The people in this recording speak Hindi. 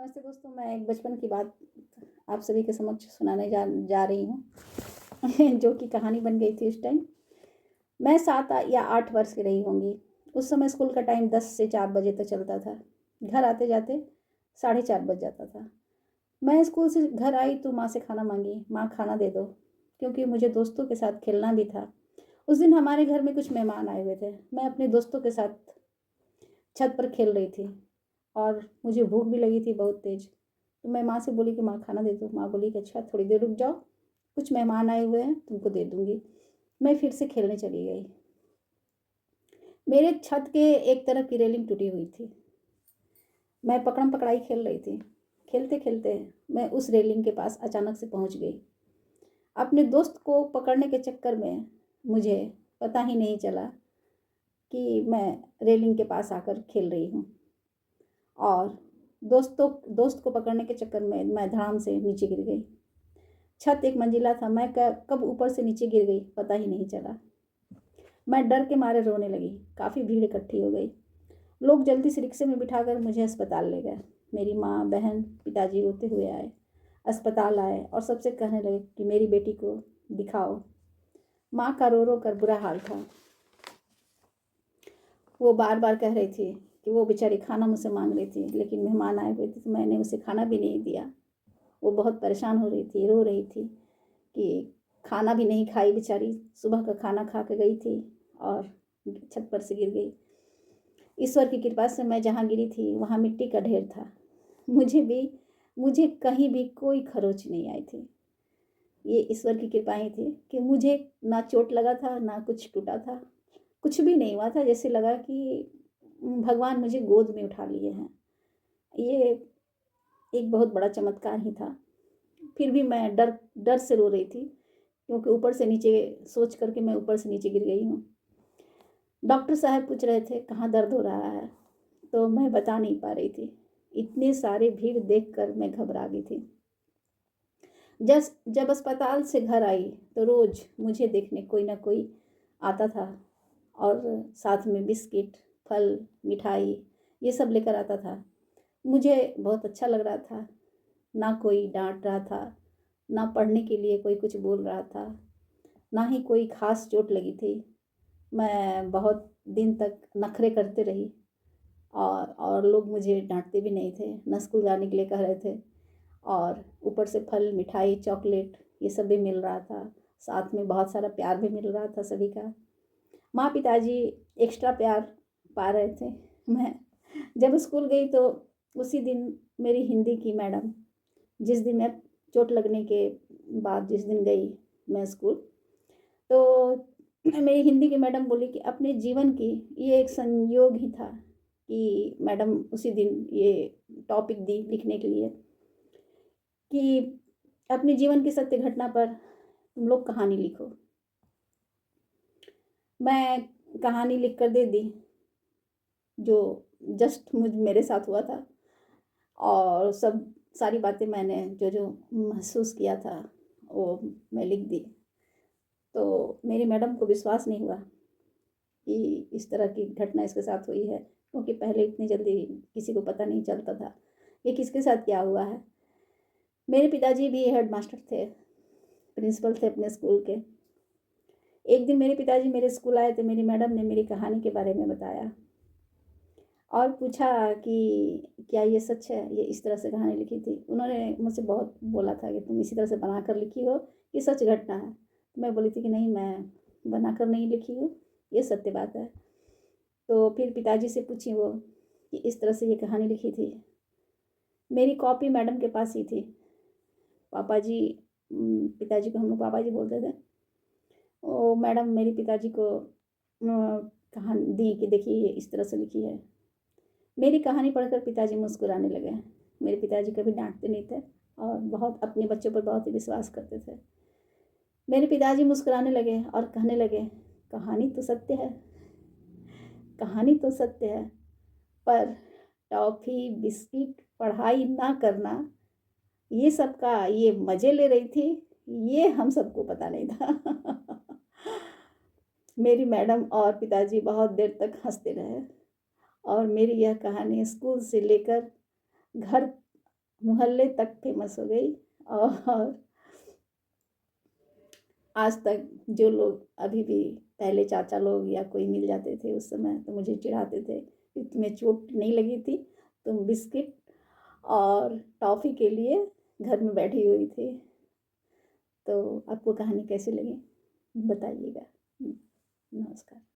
नमस्ते दोस्तों, मैं एक बचपन की बात आप सभी के समक्ष सुनाने जा जा रही हूँ जो कि कहानी बन गई थी उस टाइम। मैं 7 या 8 वर्ष की रही होंगी। उस समय स्कूल का टाइम 10 से 4 बजे तक चलता था। घर आते-जाते 4:30 बज जाता था। मैं स्कूल से घर आई तो माँ से खाना माँगी, माँ खाना दे दो, क्योंकि मुझे दोस्तों के साथ खेलना भी था। उस दिन हमारे घर में कुछ मेहमान आए हुए थे। मैं अपने दोस्तों के साथ छत पर खेल रही थी और मुझे भूख भी लगी थी बहुत तेज़। तो मैं माँ से बोली कि माँ खाना दे दो। माँ बोली कि अच्छा थोड़ी देर रुक जाओ, कुछ मेहमान आए हुए हैं, तुमको दे दूँगी। मैं फिर से खेलने चली गई। मेरे छत के एक तरफ की रेलिंग टूटी हुई थी। मैं पकड़म-पकड़ाई खेल रही थी। खेलते-खेलते मैं उस रेलिंग के पास अचानक से पहुँच गई। अपने दोस्त को पकड़ने के चक्कर में मुझे पता ही नहीं चला कि मैं रेलिंग के पास आकर खेल रही हूँ और दोस्त को पकड़ने के चक्कर में मैं धड़ाम से नीचे गिर गई। छत एक मंजिला था। मैं कब ऊपर से नीचे गिर गई पता ही नहीं चला। मैं डर के मारे रोने लगी। काफ़ी भीड़ इकट्ठी हो गई। लोग जल्दी से रिक्शे में बिठाकर मुझे अस्पताल ले गए। मेरी माँ, बहन, पिताजी रोते हुए आए। अस्पताल आए और सबसे कहने लगे कि मेरी बेटी को दिखाओ। माँ का रो रो कर बुरा हाल था। वो बार बार कह रही थी कि वो बेचारी खाना मुझसे मांग रही थी, लेकिन मेहमान आए हुए थे तो मैंने उसे खाना भी नहीं दिया। वो बहुत परेशान हो रही थी, रो रही थी कि खाना भी नहीं खाई बेचारी। सुबह का खाना खा के गई थी और छत पर से गिर गई। ईश्वर की कृपा से मैं जहाँ गिरी थी वहाँ मिट्टी का ढेर था। मुझे कहीं भी कोई खरोच नहीं आई थी। ये ईश्वर की कृपा ही थी कि मुझे ना चोट लगा था, ना कुछ टूटा था, कुछ भी नहीं हुआ था। जैसे लगा कि भगवान मुझे गोद में उठा लिए हैं। ये एक बहुत बड़ा चमत्कार ही था। फिर भी मैं डर डर से रो रही थी, क्योंकि ऊपर से नीचे सोच करके मैं ऊपर से नीचे गिर गई हूँ। डॉक्टर साहब पूछ रहे थे कहाँ दर्द हो रहा है, तो मैं बता नहीं पा रही थी। इतने सारे भीड़ देखकर मैं घबरा गई थी। जब अस्पताल से घर आई तो रोज़ मुझे देखने कोई ना कोई आता था और साथ में बिस्किट, फल, मिठाई ये सब लेकर आता था। मुझे बहुत अच्छा लग रहा था। ना कोई डांट रहा था, ना पढ़ने के लिए कोई कुछ बोल रहा था, ना ही कोई ख़ास चोट लगी थी। मैं बहुत दिन तक नखरे करते रही और लोग मुझे डांटते भी नहीं थे, ना स्कूल जाने के लिए कह रहे थे। और ऊपर से फल, मिठाई, चॉकलेट ये सब भी मिल रहा था। साथ में बहुत सारा प्यार भी मिल रहा था सभी का। माँ पिताजी एक्स्ट्रा प्यार पा रहे थे। मैं जब स्कूल गई तो उसी दिन मेरी हिंदी की मैडम, जिस दिन मैं चोट लगने के बाद जिस दिन गई मैं स्कूल, तो मेरी हिंदी की मैडम बोली कि अपने जीवन की ये एक संयोग ही था कि मैडम उसी दिन ये टॉपिक दी लिखने के लिए कि अपने जीवन की सत्य घटना पर तुम लोग कहानी लिखो। मैं कहानी लिख कर दे दी, जो जस्ट मेरे साथ हुआ था और सब सारी बातें मैंने जो जो महसूस किया था वो मैं लिख दी। तो मेरी मैडम को विश्वास नहीं हुआ कि इस तरह की घटना इसके साथ हुई है, क्योंकि पहले इतनी जल्दी किसी को पता नहीं चलता था कि किसके साथ क्या हुआ है। मेरे पिताजी भी हेड मास्टर थे, प्रिंसिपल थे अपने स्कूल के। एक दिन मेरे पिताजी मेरे स्कूल आए तो मेरी मैडम ने मेरी कहानी के बारे में बताया और पूछा कि क्या ये सच है, ये इस तरह से कहानी लिखी थी। उन्होंने मुझसे बहुत बोला था कि तुम इसी तरह से बना कर लिखी हो, ये सच घटना है। मैं बोली थी कि नहीं, मैं बना कर नहीं लिखी हूँ, ये सत्य बात है। तो फिर पिताजी से पूछी वो कि इस तरह से ये कहानी लिखी थी। मेरी कॉपी मैडम के पास ही थी। पापा जी, पिताजी को हम लोग पापा जी बोलते थे। वो मैडम मेरी पिताजी को कहानी दी कि देखिए ये इस तरह से लिखी है। मेरी कहानी पढ़कर पिताजी मुस्कुराने लगे। मेरे पिताजी कभी डांटते नहीं थे और बहुत अपने बच्चों पर बहुत ही विश्वास करते थे। मेरे पिताजी मुस्कुराने लगे और कहने लगे कहानी तो सत्य है, कहानी तो सत्य है, पर टॉफ़ी, बिस्किट, पढ़ाई ना करना, ये सब का ये मज़े ले रही थी, ये हम सबको पता नहीं था। मेरी मैडम और पिताजी बहुत देर तक हंसते रहे और मेरी यह कहानी स्कूल से लेकर घर मोहल्ले तक फेमस हो गई। और आज तक जो लोग अभी भी, पहले चाचा लोग या कोई मिल जाते थे उस समय, तो मुझे चिढ़ाते थे कि तुम्हें चोट नहीं लगी थी, तुम बिस्किट और टॉफ़ी के लिए घर में बैठी हुई थी। तो आपको कहानी कैसी लगी बताइएगा। नमस्कार।